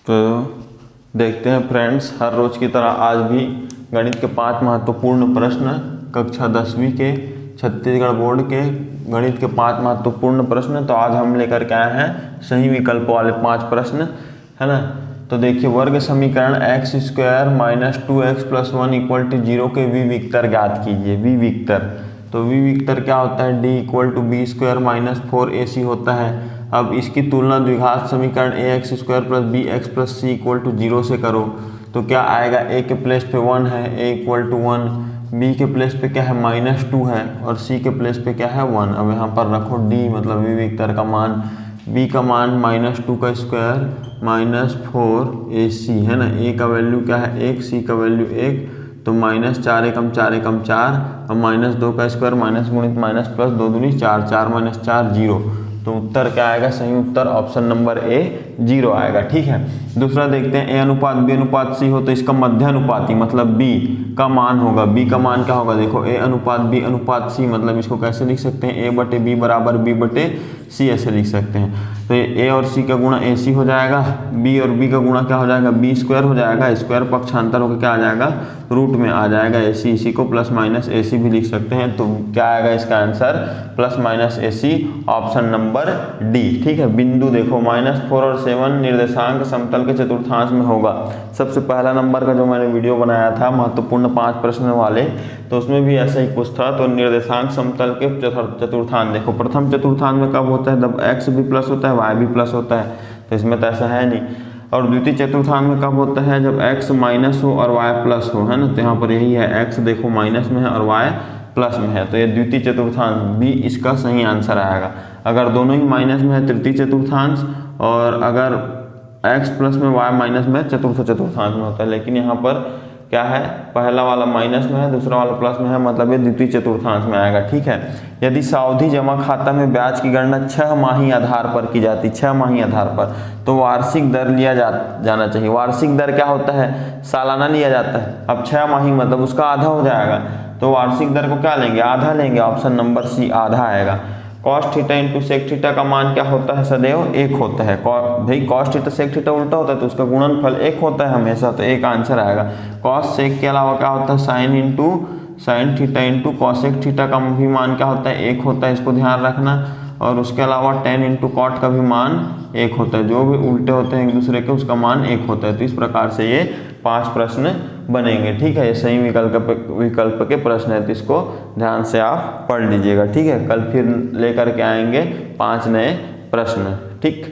तो देखते हैं फ्रेंड्स, हर रोज़ की तरह आज भी गणित के 5 महत्वपूर्ण प्रश्न कक्षा 10वीं के छत्तीसगढ़ बोर्ड के गणित के 5 महत्वपूर्ण प्रश्न। तो आज हम लेकर के आए हैं सही विकल्प वाले 5 प्रश्न, है ना। तो देखिए, वर्ग समीकरण x² - 2x + 1 = 0 के विविक्तर ज्ञात कीजिए। विविक्तर, तो विविक्तर क्या होता है? d = b² - 4ac होता है। अब इसकी तुलना द्विघात समीकरण ax² + bx + c = 0 से करो तो क्या आएगा? a के प्लेस पे 1 है, a = 1, b के प्लेस पे क्या है? -2 है, और c के प्लेस पे क्या है? 1। अब यहाँ पर रखो d मतलब विविक्तर का मान, b का मान -2 का स्क्वायर -4ac है ना। a का वैल्यू क्या है? 1, c का वैल्यू 1, तो -4 एकम 4 एकम 4, और -2 का स्क्वायर माइनस गुणित माइनस प्लस 2 दूनी 4, 4 - 4 0। तो उत्तर क्या आएगा? सही उत्तर ऑप्शन नंबर ए 0 आएगा। ठीक है, दूसरा देखते हैं, a/b/c हो तो इसका मध्य अनुपाती मतलब b का मान होगा। b का मान क्या होगा? देखो, a/b/c मतलब इसको कैसे लिख सकते हैं? a/b = b/c ऐसे लिख सकते हैं। तो a और c का गुणा ac हो जाएगा, b और b का गुणा क्या हो जाएगा? b² हो जाएगा, स्क्वायर पक्षांतर होकर क्या आ जाएगा? रूट में आ जाएगा ac। इसी को +-ac भी लिख सकते हैं। तो क्या आएगा इसका answer? +-ac option number D. ठीक है, बिंदु देखो, -4 और 7 निर्देशांक समतल के चतुर्थांश में होगा। सबसे पहला नंबर का जो मैंने वीडियो बनाया था महत्वपूर्ण 5 प्रश्न वाले, तो उसमें भी ऐसा ही कुछ था। तो निर्देशांक समतल के चतुर्थांश देखो, प्रथम चतुर्थांश में कब होता है? जब x भी प्लस होता है, y भी प्लस होता है, तो इसमें तो ऐसा है नहीं। और द्वितीय चतुर्थांश में कब होता है? जब x माइनस हो और y प्लस हो, है ना। तो यहाँ पर यही है, x देखो माइनस में है और y प्लस में है, तो ये द्वितीय चतुर्थांश बी इसका सही आंसर आएगा। अगर दोनों ही माइनस में है तृतीय चतुर्थांश, और अगर x प्लस में y माइनस में चतुर्थ चतुर्थांश में होता है। लेकिन यहाँ पर क्या है? पहला वाला माइनस में है, दूसरा वाला प्लस में है, मतलब ये द्वितीय चतुर्थांश में आएगा। ठीक है, यदि सावधि जमा खाता में ब्याज की गणना 6 माही आधार पर की जाती, 6 माही आधार पर, तो वार्षिक दर लिया जाना चाहिए। वार्षिक दर क्या होता है? सालाना लिया जाता है। अब 6 माही मतलब उसका आधा हो जाएगा, तो वार्षिक दर को क्या लेंगे? आधा लेंगे। ऑप्शन नंबर सी आधा आएगा। cos θ × sec θ का मान क्या होता है? सदैव 1 होता है। भाई cos θ sec θ उल्टा होता है, तो उसका गुणनफल 1 होता है हमेशा, तो 1 आंसर आएगा। cos sec के अलावा क्या होता है? sin θ × cosec θ का भी मान क्या होता है? 1 होता है, इसको ध्यान रखना। और उसके अलावा tan × cot का भी मान 1 होता है। जो भी उल्टे होते हैं एक दूसरे के, उसका मान 1 होता है। तो इस प्रकार से ये 5 प्रश्न बनेंगे। ठीक है, ये सही विकल्प के प्रश्न है, तो इसको ध्यान से आप पढ़ लीजिएगा। ठीक है, कल फिर लेकर के आएंगे 5 नए प्रश्न। ठीक।